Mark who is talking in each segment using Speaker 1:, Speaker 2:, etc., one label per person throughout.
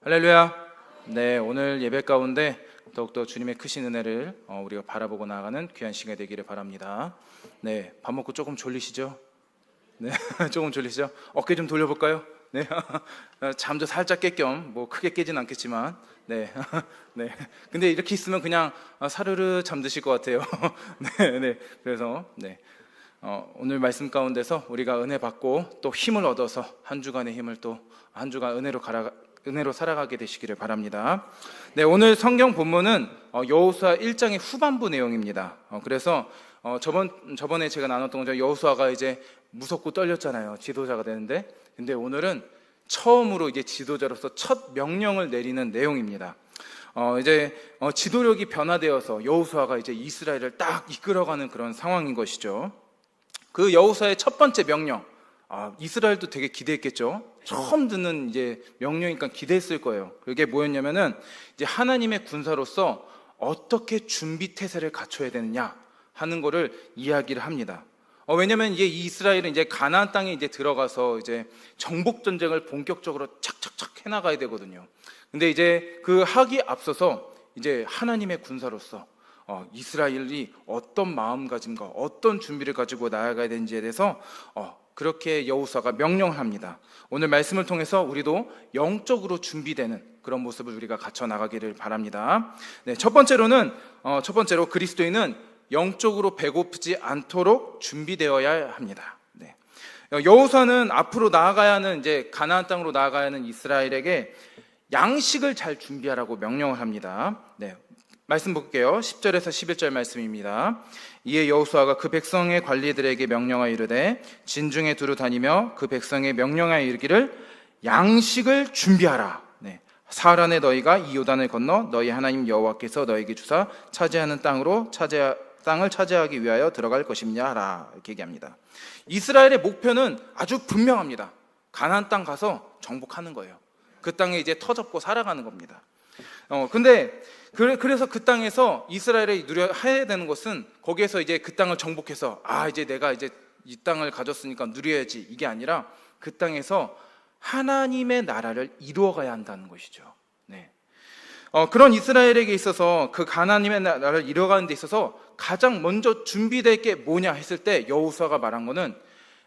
Speaker 1: 할렐루야. 네, 오늘 예배 가운데 더욱더 주님의 크신 은혜를 우리가 바라보고 나아가는 귀한 시간이 되기를 바랍니다. 네, 밥 먹고 조금 졸리시죠? 네, 조금 졸리시죠? 어깨 좀 돌려볼까요? 네, 잠도 살짝 깰 겸, 뭐 크게 깨진 않겠지만, 네, 네. 근데 이렇게 있으면 그냥 사르르 잠드실 것 같아요. 네, 네. 그래서 오늘 말씀 가운데서 우리가 은혜 받고 또 힘을 얻어서 한 주간의 힘을 또 한 주간 은혜로 살아가게 되시기를 바랍니다. 네, 오늘 성경 본문은 여호수아 1장의 후반부 내용입니다. 그래서 저번에 제가 나눴던 것처럼 여호수아가 이제 무섭고 떨렸잖아요. 지도자가 되는데, 근데 오늘은 처음으로 이제 지도자로서 첫 명령을 내리는 내용입니다. 지도력이 변화되어서 여호수아가 이제 이스라엘을 딱 이끌어가는 그런 상황인 것이죠. 그 여호수아의 첫 번째 명령, 이스라엘도 되게 기대했겠죠. 처음 듣는 이제 명령이니까 기대했을 거예요. 그게 뭐였냐면은 이제 하나님의 군사로서 어떻게 준비 태세를 갖춰야 되느냐 하는 거를 이야기를 합니다. 왜냐면 이제 이스라엘은 이제 가나안 땅에 이제 들어가서 이제 정복 전쟁을 본격적으로 착착착 해나가야 되거든요. 근데 이제 그 하기 앞서서 이제 하나님의 군사로서 이스라엘이 어떤 마음가짐과 어떤 준비를 가지고 나아가야 되는지에 대해서 그렇게 여호수아가 명령을 합니다. 오늘 말씀을 통해서 우리도 영적으로 준비되는 그런 모습을 우리가 갖춰 나가기를 바랍니다. 네, 첫 번째로 그리스도인은 영적으로 배고프지 않도록 준비되어야 합니다. 네. 여호수아는 앞으로 나아가야 하는 이제 가나안 땅으로 나아가야 하는 이스라엘에게 양식을 잘 준비하라고 명령을 합니다. 네. 말씀 볼게요. 10절에서 11절 말씀입니다. 이에 여호수아가 그 백성의 관리들에게 명령하여 이르되 진중에 두루 다니며 그 백성의 명령하여 이르기를 양식을 준비하라. 네. 사흘 안에 너희가 이 요단을 건너 너희 하나님 여호와께서 너희에게 주사 차지하는 땅을 차지하기 위하여 들어갈 것임냐 하라. 이렇게 얘기합니다. 이스라엘의 목표는 아주 분명합니다. 가나안 땅 가서 정복하는 거예요. 그 땅에 이제 터잡고 살아가는 겁니다. 그래서 그 땅에서 이스라엘이 해야 되는 것은 거기에서 이제 그 땅을 정복해서 이제 내가 이제 이 땅을 가졌으니까 누려야지, 이게 아니라 그 땅에서 하나님의 나라를 이루어가야 한다는 것이죠. 네. 그런 이스라엘에게 있어서 그 하나님의 나라를 이루어가는 데 있어서 가장 먼저 준비될 게 뭐냐 했을 때 여호수아가 말한 거는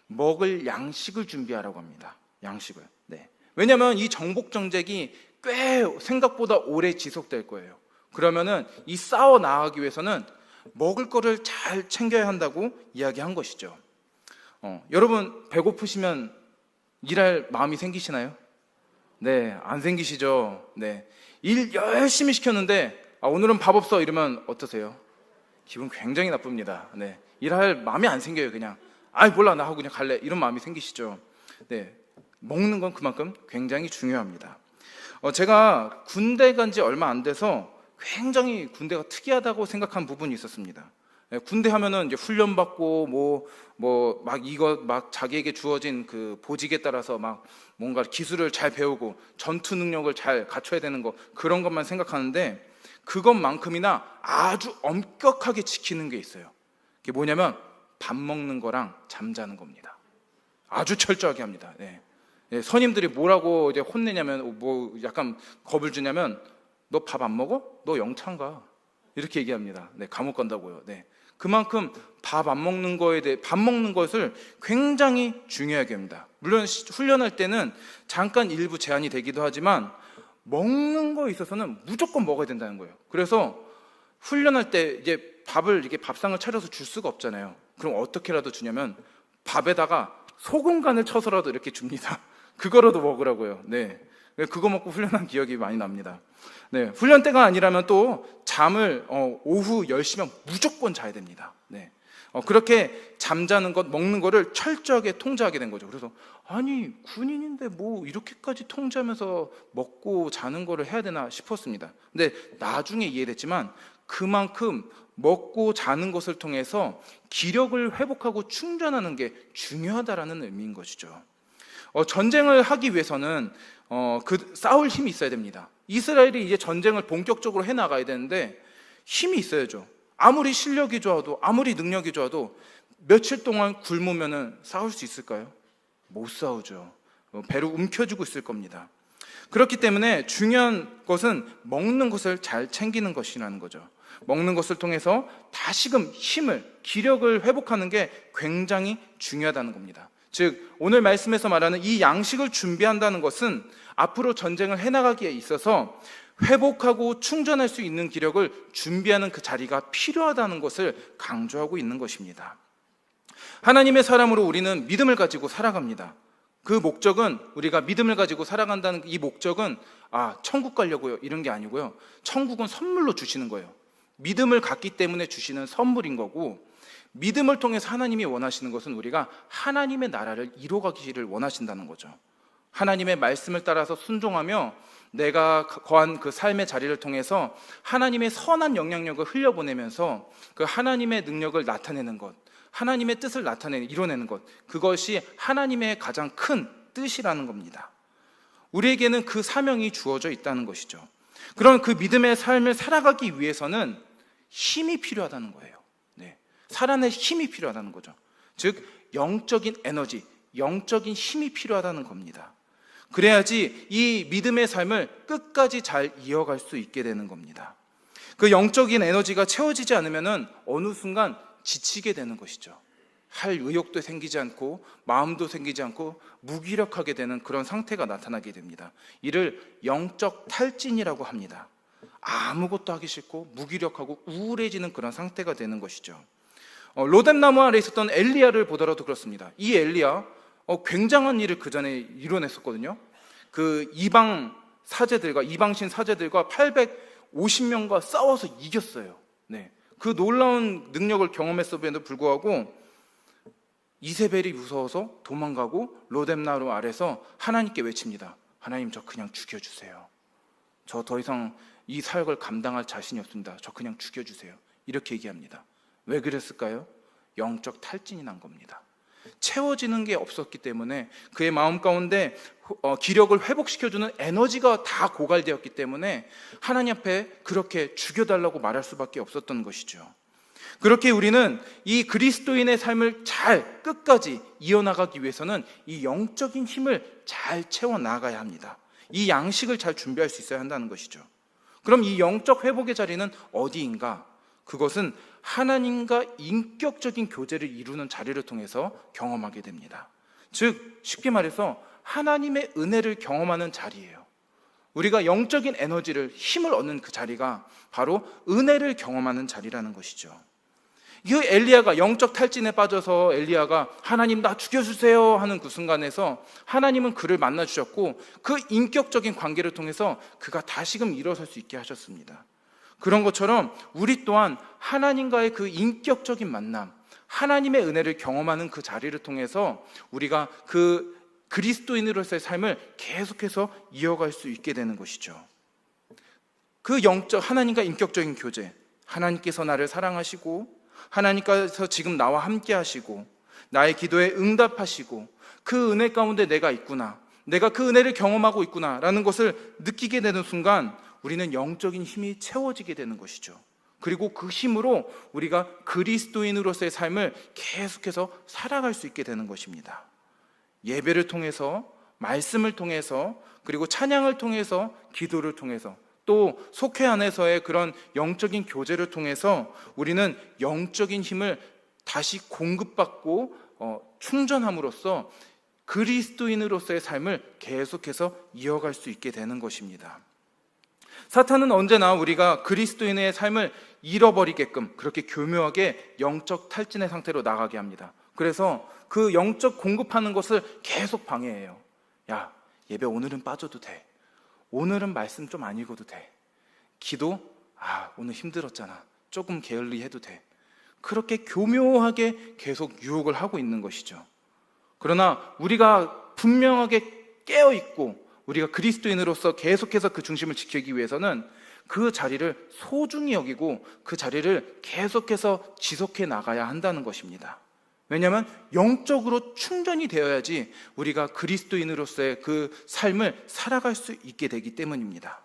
Speaker 1: 먹을 양식을 준비하라고 합니다. 양식을. 네. 왜냐하면 이 정복 정책이 꽤 생각보다 오래 지속될 거예요. 그러면은 이 싸워 나가기 위해서는 먹을 거를 잘 챙겨야 한다고 이야기한 것이죠. 여러분 배고프시면 일할 마음이 생기시나요? 네, 안 생기시죠. 네, 일 열심히 시켰는데 오늘은 밥 없어 이러면 어떠세요? 기분 굉장히 나쁩니다. 네, 일할 마음이 안 생겨요. 그냥 몰라 나 하고 그냥 갈래 이런 마음이 생기시죠. 네, 먹는 건 그만큼 굉장히 중요합니다. 제가 군대 간 지 얼마 안 돼서 굉장히 군대가 특이하다고 생각한 부분이 있었습니다. 군대 하면은 이제 훈련받고 막 자기에게 주어진 그 보직에 따라서 막 뭔가 기술을 잘 배우고 전투 능력을 잘 갖춰야 되는 거, 그런 것만 생각하는데 그것만큼이나 아주 엄격하게 지키는 게 있어요. 그게 뭐냐면 밥 먹는 거랑 잠자는 겁니다. 아주 철저하게 합니다. 네. 선임들이 뭐라고 이제 혼내냐면 약간 겁을 주냐면 너 밥 안 먹어? 너 영창 가. 이렇게 얘기합니다. 네, 감옥 간다고요. 네. 그만큼 밥 안 먹는 거에 대해 밥 먹는 것을 굉장히 중요하게 합니다. 물론 훈련할 때는 잠깐 일부 제한이 되기도 하지만 먹는 거에 있어서는 무조건 먹어야 된다는 거예요. 그래서 훈련할 때 이제 밥을 이렇게 밥상을 차려서 줄 수가 없잖아요. 그럼 어떻게라도 주냐면 밥에다가 소금 간을 쳐서라도 이렇게 줍니다. 그거라도 먹으라고요. 네. 그거 먹고 훈련한 기억이 많이 납니다. 네. 훈련 때가 아니라면 또 잠을 오후 10시면 무조건 자야 됩니다. 네. 그렇게 잠자는 것, 먹는 거를 철저하게 통제하게 된 거죠. 그래서 군인인데 뭐 이렇게까지 통제하면서 먹고 자는 거를 해야 되나 싶었습니다. 근데 나중에 이해됐지만 그만큼 먹고 자는 것을 통해서 기력을 회복하고 충전하는 게 중요하다라는 의미인 것이죠. 전쟁을 하기 위해서는 싸울 힘이 있어야 됩니다. 이스라엘이 이제 전쟁을 본격적으로 해나가야 되는데 힘이 있어야죠. 아무리 실력이 좋아도 아무리 능력이 좋아도 며칠 동안 굶으면 싸울 수 있을까요? 못 싸우죠. 배로 움켜쥐고 있을 겁니다. 그렇기 때문에 중요한 것은 먹는 것을 잘 챙기는 것이라는 거죠. 먹는 것을 통해서 다시금 힘을, 기력을 회복하는 게 굉장히 중요하다는 겁니다. 즉 오늘 말씀에서 말하는 이 양식을 준비한다는 것은 앞으로 전쟁을 해나가기에 있어서 회복하고 충전할 수 있는 기력을 준비하는 그 자리가 필요하다는 것을 강조하고 있는 것입니다. 하나님의 사람으로 우리는 믿음을 가지고 살아갑니다. 그 목적은, 우리가 믿음을 가지고 살아간다는 이 목적은 천국 가려고요 이런 게 아니고요, 천국은 선물로 주시는 거예요. 믿음을 갖기 때문에 주시는 선물인 거고, 믿음을 통해서 하나님이 원하시는 것은 우리가 하나님의 나라를 이루어가기를 원하신다는 거죠. 하나님의 말씀을 따라서 순종하며 내가 거한 그 삶의 자리를 통해서 하나님의 선한 영향력을 흘려보내면서 그 하나님의 능력을 나타내는 것, 하나님의 뜻을 이뤄내는 것, 그것이 하나님의 가장 큰 뜻이라는 겁니다. 우리에게는 그 사명이 주어져 있다는 것이죠. 그런 그 믿음의 삶을 살아가기 위해서는 힘이 필요하다는 거예요. 살아낼 힘이 필요하다는 거죠. 즉 영적인 에너지, 영적인 힘이 필요하다는 겁니다. 그래야지 이 믿음의 삶을 끝까지 잘 이어갈 수 있게 되는 겁니다. 그 영적인 에너지가 채워지지 않으면 어느 순간 지치게 되는 것이죠. 할 의욕도 생기지 않고 마음도 생기지 않고 무기력하게 되는 그런 상태가 나타나게 됩니다. 이를 영적 탈진이라고 합니다. 아무것도 하기 싫고 무기력하고 우울해지는 그런 상태가 되는 것이죠. 로뎀나무 아래 있었던 엘리야를 보더라도 그렇습니다. 이 엘리야 굉장한 일을 그 전에 이뤄냈었거든요. 그 이방신 사제들과 850명과 싸워서 이겼어요. 그 놀라운 능력을 경험했음에도 불구하고 이세벨이 무서워서 도망가고 로뎀나무 아래서 하나님께 외칩니다. 하나님, 저 그냥 죽여주세요. 저 더 이상 이 사역을 감당할 자신이 없습니다. 저 그냥 죽여주세요. 이렇게 얘기합니다. 왜 그랬을까요? 영적 탈진이 난 겁니다. 채워지는 게 없었기 때문에, 그의 마음 가운데 기력을 회복시켜주는 에너지가 다 고갈되었기 때문에 하나님 앞에 그렇게 죽여달라고 말할 수밖에 없었던 것이죠. 그렇게 우리는 이 그리스도인의 삶을 잘 끝까지 이어나가기 위해서는 이 영적인 힘을 잘 채워나가야 합니다. 이 양식을 잘 준비할 수 있어야 한다는 것이죠. 그럼 이 영적 회복의 자리는 어디인가? 그것은 하나님과 인격적인 교제를 이루는 자리를 통해서 경험하게 됩니다. 즉 쉽게 말해서 하나님의 은혜를 경험하는 자리예요. 우리가 영적인 에너지를, 힘을 얻는 그 자리가 바로 은혜를 경험하는 자리라는 것이죠. 이 엘리야가 영적 탈진에 빠져서 엘리야가 하나님 나 죽여주세요 하는 그 순간에서 하나님은 그를 만나주셨고 그 인격적인 관계를 통해서 그가 다시금 일어설 수 있게 하셨습니다. 그런 것처럼 우리 또한 하나님과의 그 인격적인 만남, 하나님의 은혜를 경험하는 그 자리를 통해서 우리가 그 그리스도인으로서의 삶을 계속해서 이어갈 수 있게 되는 것이죠. 그 하나님과 인격적인 교제, 하나님께서 나를 사랑하시고 하나님께서 지금 나와 함께 하시고 나의 기도에 응답하시고 그 은혜 가운데 내가 있구나, 내가 그 은혜를 경험하고 있구나 라는 것을 느끼게 되는 순간 우리는 영적인 힘이 채워지게 되는 것이죠. 그리고 그 힘으로 우리가 그리스도인으로서의 삶을 계속해서 살아갈 수 있게 되는 것입니다. 예배를 통해서, 말씀을 통해서, 그리고 찬양을 통해서, 기도를 통해서, 또 속회 안에서의 그런 영적인 교제를 통해서 우리는 영적인 힘을 다시 공급받고 충전함으로써 그리스도인으로서의 삶을 계속해서 이어갈 수 있게 되는 것입니다. 사탄은 언제나 우리가 그리스도인의 삶을 잃어버리게끔 그렇게 교묘하게 영적 탈진의 상태로 나가게 합니다. 그래서 그 영적 공급하는 것을 계속 방해해요. 야, 예배 오늘은 빠져도 돼. 오늘은 말씀 좀 안 읽어도 돼. 기도? 오늘 힘들었잖아. 조금 게을리 해도 돼. 그렇게 교묘하게 계속 유혹을 하고 있는 것이죠. 그러나 우리가 분명하게 깨어있고 우리가 그리스도인으로서 계속해서 그 중심을 지키기 위해서는 그 자리를 소중히 여기고 그 자리를 계속해서 지속해 나가야 한다는 것입니다. 왜냐하면 영적으로 충전이 되어야지 우리가 그리스도인으로서의 그 삶을 살아갈 수 있게 되기 때문입니다.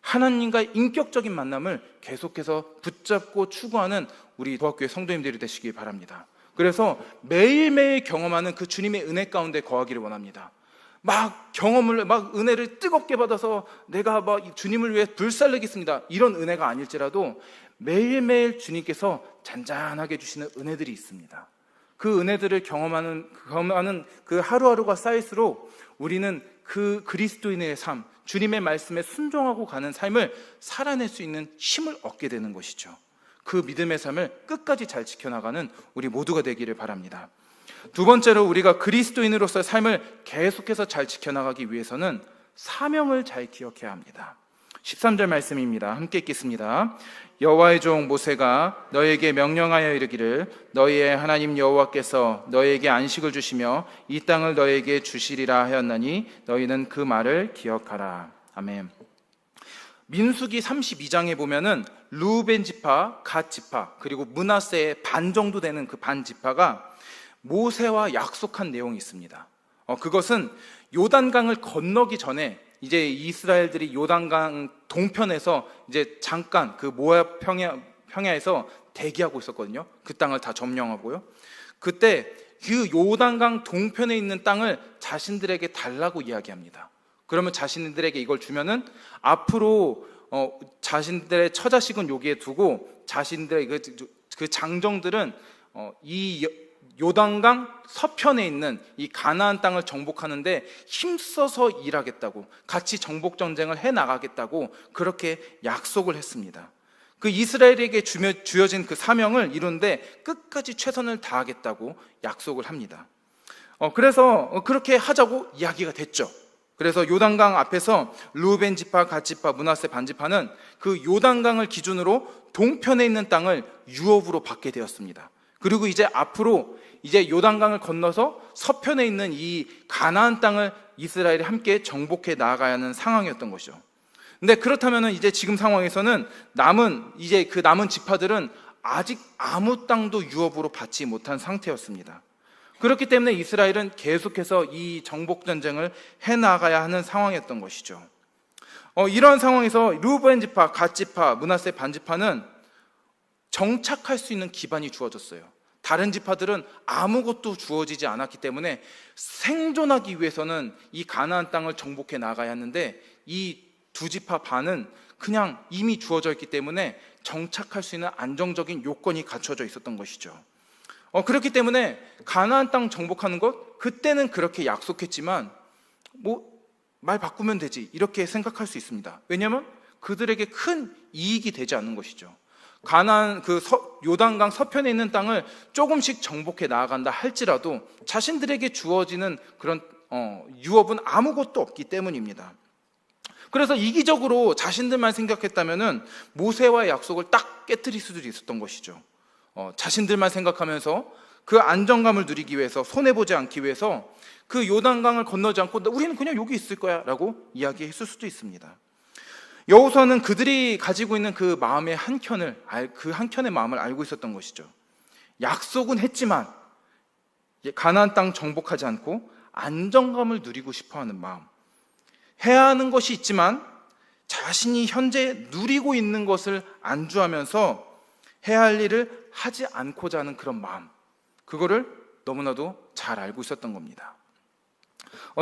Speaker 1: 하나님과 인격적인 만남을 계속해서 붙잡고 추구하는 우리 도학교의 성도님들이 되시기 바랍니다. 그래서 매일매일 경험하는 그 주님의 은혜 가운데 거하기를 원합니다. 막 경험을, 막 은혜를 뜨겁게 받아서 내가 막 주님을 위해 불살르겠습니다, 이런 은혜가 아닐지라도 매일매일 주님께서 잔잔하게 주시는 은혜들이 있습니다. 그 은혜들을 경험하는 그 하루하루가 쌓일수록 우리는 그 그리스도인의 삶, 주님의 말씀에 순종하고 가는 삶을 살아낼 수 있는 힘을 얻게 되는 것이죠. 그 믿음의 삶을 끝까지 잘 지켜나가는 우리 모두가 되기를 바랍니다. 두 번째로, 우리가 그리스도인으로서의 삶을 계속해서 잘 지켜나가기 위해서는 사명을 잘 기억해야 합니다. 13절 말씀입니다. 함께 읽겠습니다. 여호와의 종 모세가 너에게 명령하여 이르기를 너희의 하나님 여호와께서 너희에게 안식을 주시며 이 땅을 너희에게 주시리라 하였나니 너희는 그 말을 기억하라. 아멘. 민수기 32장에 보면은 르우벤 지파, 갓 지파, 그리고 므낫세의 반 정도 되는 그 반 지파가 모세와 약속한 내용이 있습니다. 그것은 요단강을 건너기 전에 이제 이스라엘들이 요단강 동편에서 이제 잠깐 그 모압 평야에서 대기하고 있었거든요. 그 땅을 다 점령하고요. 그때 그 요단강 동편에 있는 땅을 자신들에게 달라고 이야기합니다. 그러면 자신들에게 이걸 주면은 앞으로 자신들의 처자식은 여기에 두고 자신들의 그 장정들은 이 요단강 서편에 있는 이 가나안 땅을 정복하는데 힘써서 일하겠다고, 같이 정복 전쟁을 해 나가겠다고 그렇게 약속을 했습니다. 그 이스라엘에게 주어진 그 사명을 이루는데 끝까지 최선을 다하겠다고 약속을 합니다. 그래서 그렇게 하자고 이야기가 됐죠. 그래서 요단강 앞에서 르우벤 지파, 갓 지파, 므낫세 반 지파는 그 요단강을 기준으로 동편에 있는 땅을 유업으로 받게 되었습니다. 그리고 이제 앞으로 이제 요단강을 건너서 서편에 있는 이 가나안 땅을 이스라엘이 함께 정복해 나아가야 하는 상황이었던 것이죠. 근데 그렇다면 이제 지금 상황에서는 그 남은 지파들은 아직 아무 땅도 유업으로 받지 못한 상태였습니다. 그렇기 때문에 이스라엘은 계속해서 이 정복 전쟁을 해 나가야 하는 상황이었던 것이죠. 이러한 상황에서 르우벤 지파, 갓 지파, 므낫세 반 지파는 정착할 수 있는 기반이 주어졌어요. 다른 지파들은 아무것도 주어지지 않았기 때문에 생존하기 위해서는 이 가나안 땅을 정복해 나가야 하는데 이 두 지파 반은 그냥 이미 주어져 있기 때문에 정착할 수 있는 안정적인 요건이 갖춰져 있었던 것이죠. 그렇기 때문에 가나안 땅 정복하는 것, 그때는 그렇게 약속했지만 말 바꾸면 되지 이렇게 생각할 수 있습니다. 왜냐하면 그들에게 큰 이익이 되지 않는 것이죠. 가나안 요단강 서편에 있는 땅을 조금씩 정복해 나아간다 할지라도 자신들에게 주어지는 그런 유업은 아무것도 없기 때문입니다. 그래서 이기적으로 자신들만 생각했다면은 모세와의 약속을 딱 깨트릴 수도 있었던 것이죠. 자신들만 생각하면서 그 안정감을 누리기 위해서, 손해보지 않기 위해서 그 요단강을 건너지 않고 우리는 그냥 여기 있을 거야 라고 이야기했을 수도 있습니다. 여호수아는 그들이 가지고 있는 그 마음의 그 한켠의 마음을 알고 있었던 것이죠. 약속은 했지만 가나안 땅 정복하지 않고 안정감을 누리고 싶어하는 마음, 해야 하는 것이 있지만 자신이 현재 누리고 있는 것을 안주하면서 해야 할 일을 하지 않고자 하는 그런 마음, 그거를 너무나도 잘 알고 있었던 겁니다.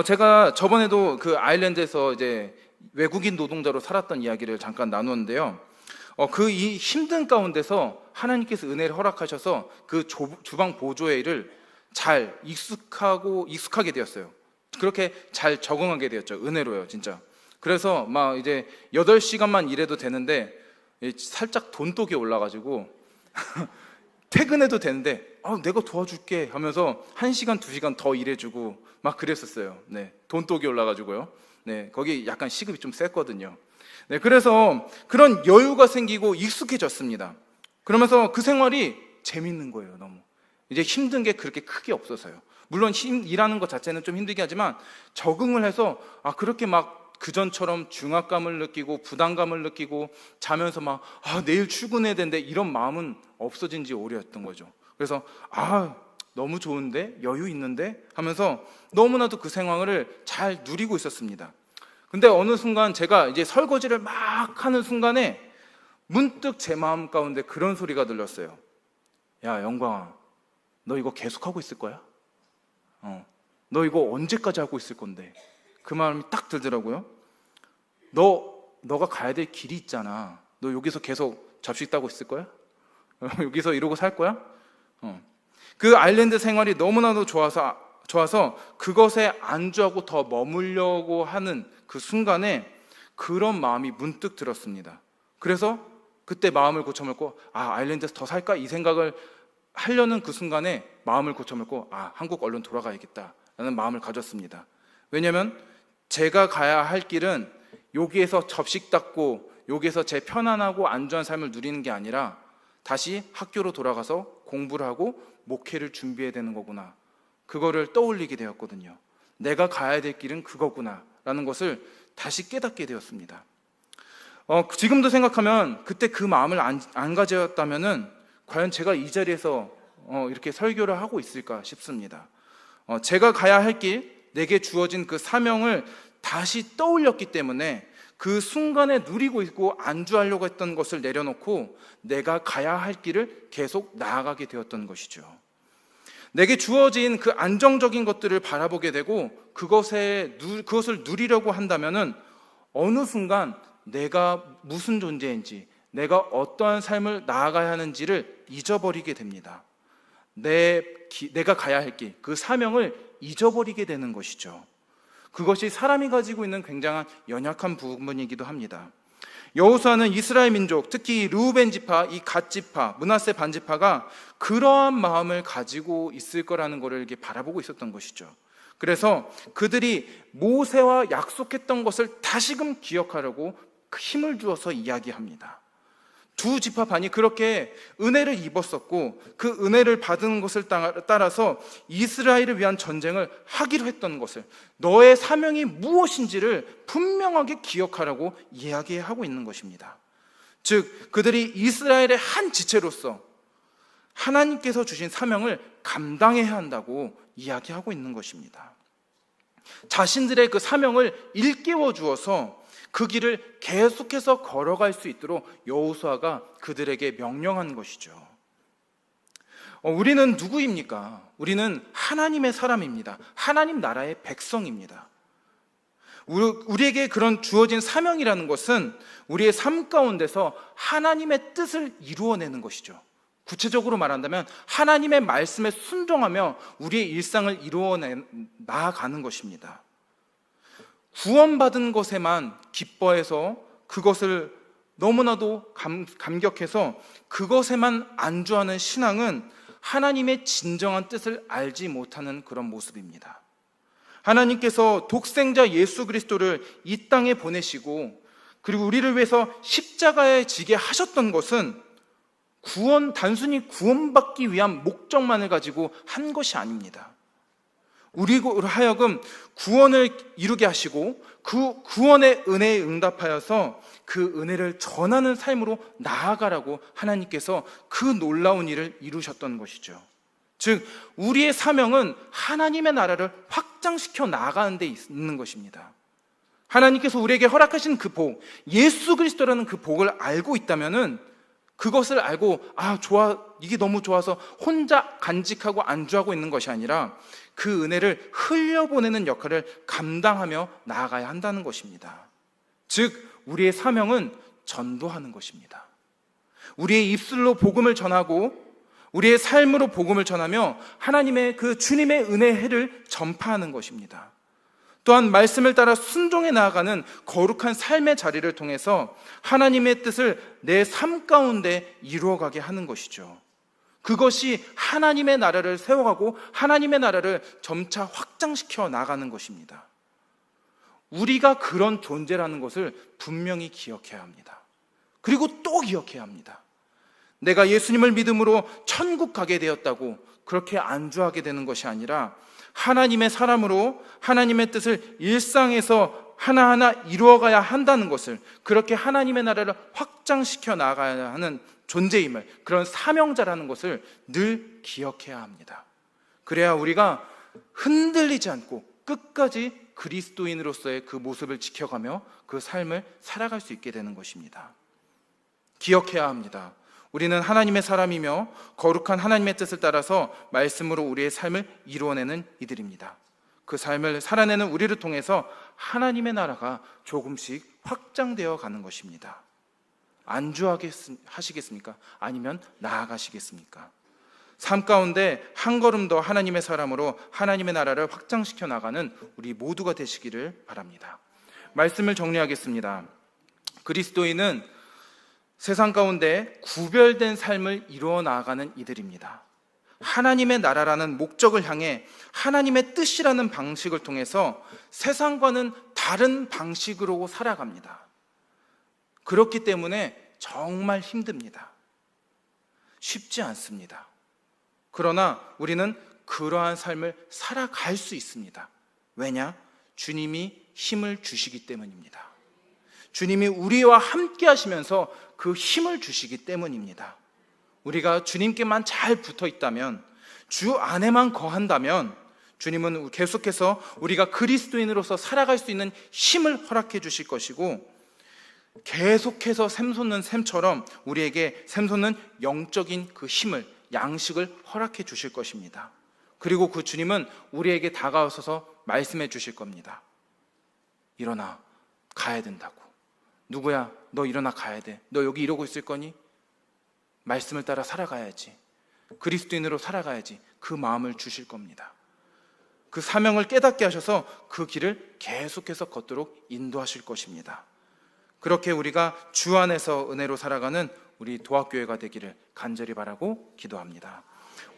Speaker 1: 제가 저번에도 그 아일랜드에서 이제 외국인 노동자로 살았던 이야기를 잠깐 나누었는데요. 이 힘든 가운데서 하나님께서 은혜를 허락하셔서 그 주방 보조의 일을 잘 익숙하게 되었어요. 그렇게 잘 적응하게 되었죠. 은혜로요, 진짜. 그래서 막 이제 8시간만 일해도 되는데 살짝 돈독이 올라가지고 퇴근해도 되는데 내가 도와줄게 하면서 1시간, 2시간 더 일해주고 막 그랬었어요. 네, 돈독이 올라가지고요. 네, 거기 약간 시급이 좀 셌거든요. 네, 그래서 그런 여유가 생기고 익숙해졌습니다. 그러면서 그 생활이 재밌는 거예요, 너무. 이제 힘든 게 그렇게 크게 없어서요. 물론 일하는 것 자체는 좀 힘들긴 하지만 적응을 해서 그렇게 막 그전처럼 중압감을 느끼고 부담감을 느끼고 자면서 막 내일 출근해야 되는데 이런 마음은 없어진 지 오래였던 거죠. 그래서 너무 좋은데, 여유 있는데 하면서 너무나도 그 생활을 잘 누리고 있었습니다. 근데 어느 순간 제가 이제 설거지를 막 하는 순간에 문득 제 마음 가운데 그런 소리가 들렸어요. 야, 영광아, 너 이거 계속하고 있을 거야? 너 이거 언제까지 하고 있을 건데? 그 마음이 딱 들더라고요. 너가 가야 될 길이 있잖아. 너 여기서 계속 잡식 따고 있을 거야? 여기서 이러고 살 거야? 그 아일랜드 생활이 너무나도 좋아서 그것에 안주하고 더 머물려고 하는 그 순간에 그런 마음이 문득 들었습니다. 그래서 그때 마음을 고쳐먹고 아일랜드에서 더 살까? 이 생각을 하려는 그 순간에 마음을 고쳐먹고 한국 얼른 돌아가야겠다라는 마음을 가졌습니다. 왜냐하면 제가 가야 할 길은 여기에서 접식 닦고 여기에서 제 편안하고 안전한 삶을 누리는 게 아니라 다시 학교로 돌아가서 공부를 하고 목회를 준비해야 되는 거구나. 그거를 떠올리게 되었거든요. 내가 가야 될 길은 그거구나 라는 것을 다시 깨닫게 되었습니다. 지금도 생각하면 그때 그 마음을 안 가졌다면은 과연 제가 이 자리에서 이렇게 설교를 하고 있을까 싶습니다. 제가 가야 할 길, 내게 주어진 그 사명을 다시 떠올렸기 때문에 그 순간에 누리고 있고 안주하려고 했던 것을 내려놓고 내가 가야 할 길을 계속 나아가게 되었던 것이죠. 내게 주어진 그 안정적인 것들을 바라보게 되고 그것을 누리려고 한다면은 어느 순간 내가 무슨 존재인지, 내가 어떠한 삶을 나아가야 하는지를 잊어버리게 됩니다. 내가 가야 할 길, 그 사명을 잊어버리게 되는 것이죠. 그것이 사람이 가지고 있는 굉장한 연약한 부분이기도 합니다. 여호수아는 이스라엘 민족, 특히 르우벤 지파, 이 갓 지파, 므낫세 반 지파가 그러한 마음을 가지고 있을 거라는 것을 이렇게 바라보고 있었던 것이죠. 그래서 그들이 모세와 약속했던 것을 다시금 기억하려고 힘을 주어서 이야기합니다. 두 지파 반이 그렇게 은혜를 입었었고 그 은혜를 받은 것을 따라서 이스라엘을 위한 전쟁을 하기로 했던 것을, 너의 사명이 무엇인지를 분명하게 기억하라고 이야기하고 있는 것입니다. 즉 그들이 이스라엘의 한 지체로서 하나님께서 주신 사명을 감당해야 한다고 이야기하고 있는 것입니다. 자신들의 그 사명을 일깨워 주어서 그 길을 계속해서 걸어갈 수 있도록 여호수아가 그들에게 명령한 것이죠. 우리는 누구입니까? 우리는 하나님의 사람입니다. 하나님 나라의 백성입니다. 우리에게 그런 주어진 사명이라는 것은 우리의 삶 가운데서 하나님의 뜻을 이루어내는 것이죠. 구체적으로 말한다면 하나님의 말씀에 순종하며 우리의 일상을 나아가는 것입니다. 구원받은 것에만 기뻐해서 그것을 너무나도 감격해서 그것에만 안주하는 신앙은 하나님의 진정한 뜻을 알지 못하는 그런 모습입니다. 하나님께서 독생자 예수 그리스도를 이 땅에 보내시고 그리고 우리를 위해서 십자가에 지게 하셨던 것은 단순히 구원받기 위한 목적만을 가지고 한 것이 아닙니다. 우리로 하여금 구원을 이루게 하시고 그 구원의 은혜에 응답하여서 그 은혜를 전하는 삶으로 나아가라고 하나님께서 그 놀라운 일을 이루셨던 것이죠. 즉 우리의 사명은 하나님의 나라를 확장시켜 나아가는 데 있는 것입니다. 하나님께서 우리에게 허락하신 그 복, 예수 그리스도라는 그 복을 알고 있다면은 그것을 알고 이게 너무 좋아서 혼자 간직하고 안주하고 있는 것이 아니라 그 은혜를 흘려보내는 역할을 감당하며 나아가야 한다는 것입니다. 즉 우리의 사명은 전도하는 것입니다. 우리의 입술로 복음을 전하고 우리의 삶으로 복음을 전하며 하나님의 그 주님의 은혜를 전파하는 것입니다. 또한 말씀을 따라 순종해 나아가는 거룩한 삶의 자리를 통해서 하나님의 뜻을 내 삶 가운데 이루어가게 하는 것이죠. 그것이 하나님의 나라를 세워가고 하나님의 나라를 점차 확장시켜 나가는 것입니다. 우리가 그런 존재라는 것을 분명히 기억해야 합니다. 그리고 또 기억해야 합니다. 내가 예수님을 믿음으로 천국 가게 되었다고 그렇게 안주하게 되는 것이 아니라 하나님의 사람으로 하나님의 뜻을 일상에서 하나하나 이루어가야 한다는 것을, 그렇게 하나님의 나라를 확장시켜 나가야 하는 존재임을, 그런 사명자라는 것을 늘 기억해야 합니다. 그래야 우리가 흔들리지 않고 끝까지 그리스도인으로서의 그 모습을 지켜가며 그 삶을 살아갈 수 있게 되는 것입니다. 기억해야 합니다. 우리는 하나님의 사람이며 거룩한 하나님의 뜻을 따라서 말씀으로 우리의 삶을 이루어내는 이들입니다. 그 삶을 살아내는 우리를 통해서 하나님의 나라가 조금씩 확장되어 가는 것입니다. 안주하시겠습니까? 아니면 나아가시겠습니까? 삶 가운데 한 걸음 더 하나님의 사람으로 하나님의 나라를 확장시켜 나가는 우리 모두가 되시기를 바랍니다. 말씀을 정리하겠습니다. 그리스도인은 세상 가운데 구별된 삶을 이루어 나아가는 이들입니다. 하나님의 나라라는 목적을 향해 하나님의 뜻이라는 방식을 통해서 세상과는 다른 방식으로 살아갑니다. 그렇기 때문에 정말 힘듭니다. 쉽지 않습니다. 그러나 우리는 그러한 삶을 살아갈 수 있습니다. 왜냐? 주님이 힘을 주시기 때문입니다. 주님이 우리와 함께 하시면서 그 힘을 주시기 때문입니다. 우리가 주님께만 잘 붙어 있다면, 주 안에만 거한다면 주님은 계속해서 우리가 그리스도인으로서 살아갈 수 있는 힘을 허락해 주실 것이고, 계속해서 샘솟는 샘처럼 우리에게 샘솟는 영적인 그 힘을, 양식을 허락해 주실 것입니다. 그리고 그 주님은 우리에게 다가오셔서 말씀해 주실 겁니다. 일어나, 가야 된다고. 누구야? 너 일어나 가야 돼. 너 여기 이러고 있을 거니? 말씀을 따라 살아가야지. 그리스도인으로 살아가야지. 그 마음을 주실 겁니다. 그 사명을 깨닫게 하셔서 그 길을 계속해서 걷도록 인도하실 것입니다. 그렇게 우리가 주 안에서 은혜로 살아가는 우리 도합교회가 되기를 간절히 바라고 기도합니다.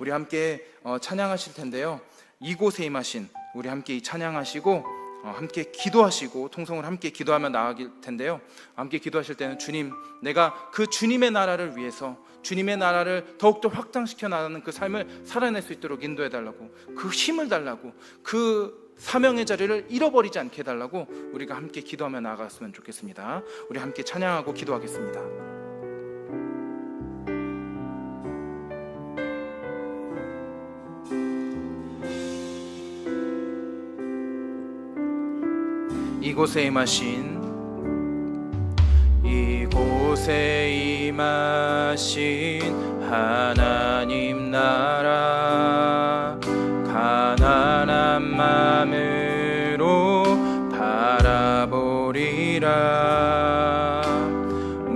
Speaker 1: 우리 함께 찬양하실 텐데요. 이곳에 임하신, 우리 함께 이 찬양하시고 함께 기도하시고 통성을 함께 기도하며 나아갈 텐데요. 함께 기도하실 때는 주님, 내가 그 주님의 나라를 위해서, 주님의 나라를 더욱더 확장시켜 나가는 그 삶을 살아낼 수 있도록 인도해 달라고, 그 힘을 달라고, 그 사명의 자리를 잃어버리지 않게 해달라고 우리가 함께 기도하며 나아갔으면 좋겠습니다. 우리 함께 찬양하고 기도하겠습니다. 이곳에 임하신 하나님 나라, 가난한 마음으로 바라보리라.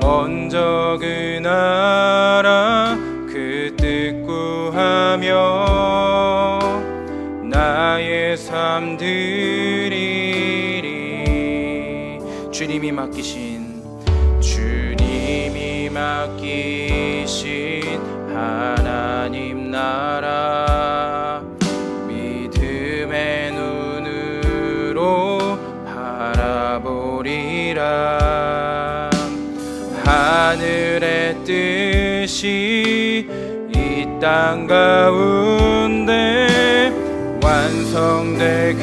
Speaker 1: 먼저 그 나라 그 뜻 구하며 나의 삶 드리리. 주님이 맡기신 하나님 나라, 믿음의 눈으로 바라보리라. 하늘의 뜻이 이 땅 가운데 완성될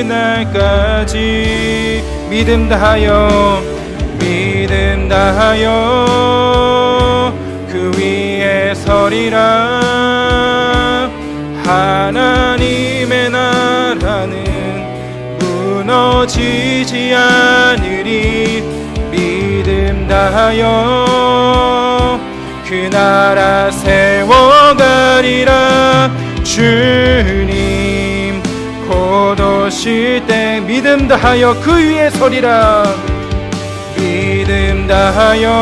Speaker 1: 그날까지 믿음 다하여 그 위에 서리라. 하나님의 나라는 무너지지 않으리. 믿음 다하여 그 나라 세워가리라. 주님 곧 오실 때 믿음 다하여 그 위에 서리라. 믿음 다하여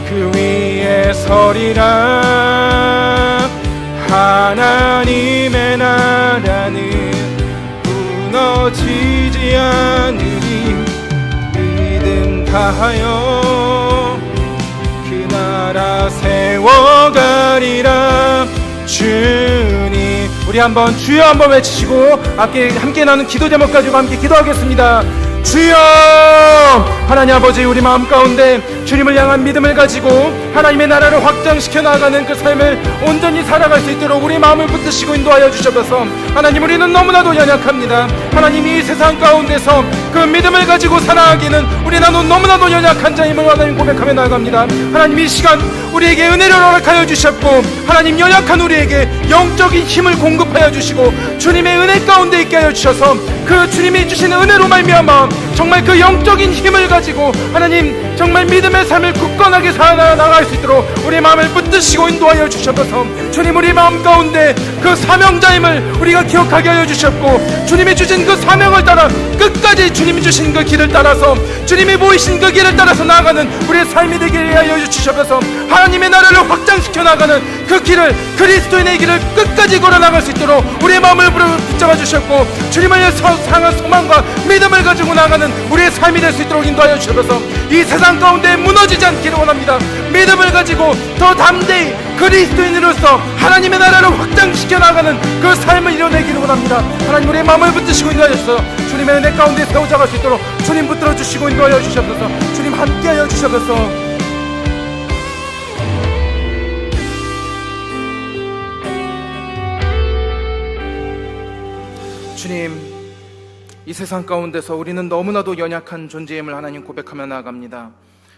Speaker 1: 그 위에 서리라. 하나님의 나라는 무너지지 않으리. 믿음 다하여 그 나라 세워가리라. 주님, 우리 한번 주여 한번 외치시고 함께 나눈 기도 제목 가지고 함께 기도하겠습니다. 주여! 하나님 아버지, 우리 마음 가운데 주님을 향한 믿음을 가지고 하나님의 나라를 확장시켜 나가는 그 삶을 온전히 살아갈 수 있도록 우리 마음을 붙드시고 인도하여 주셔서, 하나님, 우리는 너무나도 연약합니다. 하나님, 이 세상 가운데서 그 믿음을 가지고 살아가기는 우리는 너무나도 연약한 자임을 하나님 고백하며 나아갑니다. 하나님, 이 시간 우리에게 은혜를 허락하여 주셨고, 하나님, 연약한 우리에게 영적인 힘을 공급하여 주시고 주님의 은혜 가운데 있게 하여 주셔서 그 주님이 주시는 은혜로 말미암아 정말 그 영적인 힘을 가지고 하나님 정말 믿음의 삶을 굳건하게 살아나갈 수 있도록 우리 마음을 붙드시고 인도하여 주셔서 주님 우리 마음 가운데 그 사명자임을 우리가 기억하게 하여 주셨고 주님이 주신 그 사명을 따라 끝까지 주님이 주신 그 길을 따라서 주님이 보이신 그 길을 따라서 나아가는 우리의 삶이 되게 하여 주셔서 하나님의 나라를 확장시켜 나가는 그 길을 그리스도인의 길을 끝까지 걸어 나갈 수 있도록 우리의 마음을 붙잡아 주셨고 주님을 향한 소망과 믿음을 가지고 나가는 우리의 삶이 될 수 있도록 인도하여 주셔서 이 세상 가운데 무너지지 않기를 원합니다. 믿음을 가지고 더 담대히 그리스도인으로서 하나님의 나라를 확장시켜 나가는 그 삶을 이뤄내기를 원합니다. 하나님 우리의 마음을 붙드시고 인도하여 주셔서 주님의 은혜 가운데 세워져갈 수 있도록 주님 붙들어 주시고 인도하여 주셔서 주님 함께하여 주셔서 주님, 이 세상 가운데서 우리는 너무나도 연약한 존재임을 하나님 고백하며 나아갑니다.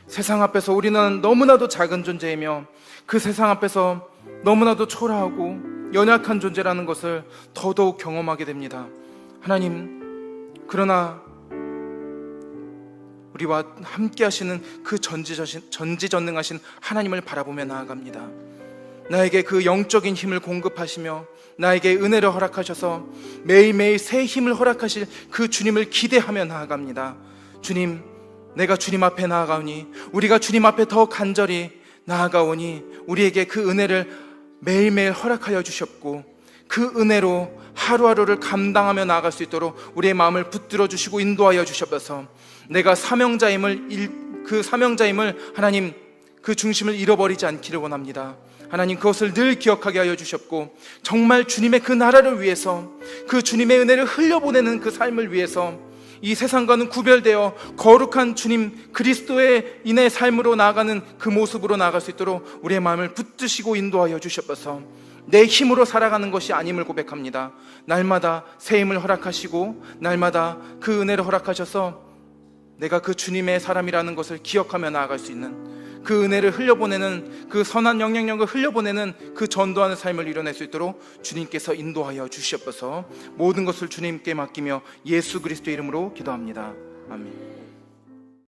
Speaker 1: 세상 앞에서 우리는 너무나도 작은 존재이며 그 세상 앞에서 너무나도 초라하고 연약한 존재라는 것을 더더욱 경험하게 됩니다. 하나님, 그러나 우리와 함께 하시는 그 전지전능하신 하나님을 바라보며 나아갑니다. 나에게 그 영적인 힘을 공급하시며 나에게 은혜를 허락하셔서 매일매일 새 힘을 허락하실 그 주님을 기대하며 나아갑니다. 주님, 내가 주님 앞에 나아가오니 우리가 주님 앞에 더 간절히 나아가오니 우리에게 그 은혜를 매일매일 허락하여 주셨고 그 은혜로 하루하루를 감당하며 나아갈 수 있도록 우리의 마음을 붙들어 주시고 인도하여 주셔서 내가 그 사명자임을 하나님 그 중심을 잃어버리지 않기를 원합니다. 하나님 그것을 늘 기억하게 하여 주셨고 정말 주님의 그 나라를 위해서 그 주님의 은혜를 흘려보내는 그 삶을 위해서 이 세상과는 구별되어 거룩한 주님 그리스도의 인의 삶으로 나아가는 그 모습으로 나아갈 수 있도록 우리의 마음을 붙드시고 인도하여 주셔서 내 힘으로 살아가는 것이 아님을 고백합니다. 날마다 새 힘을 허락하시고 날마다 그 은혜를 허락하셔서 내가 그 주님의 사람이라는 것을 기억하며 나아갈 수 있는 그 은혜를 흘려보내는 그 선한 영향력을 흘려보내는 그 전도하는 삶을 이뤄낼 수 있도록 주님께서 인도하여 주시옵소서. 모든 것을 주님께 맡기며 예수 그리스도의 이름으로 기도합니다. 아멘.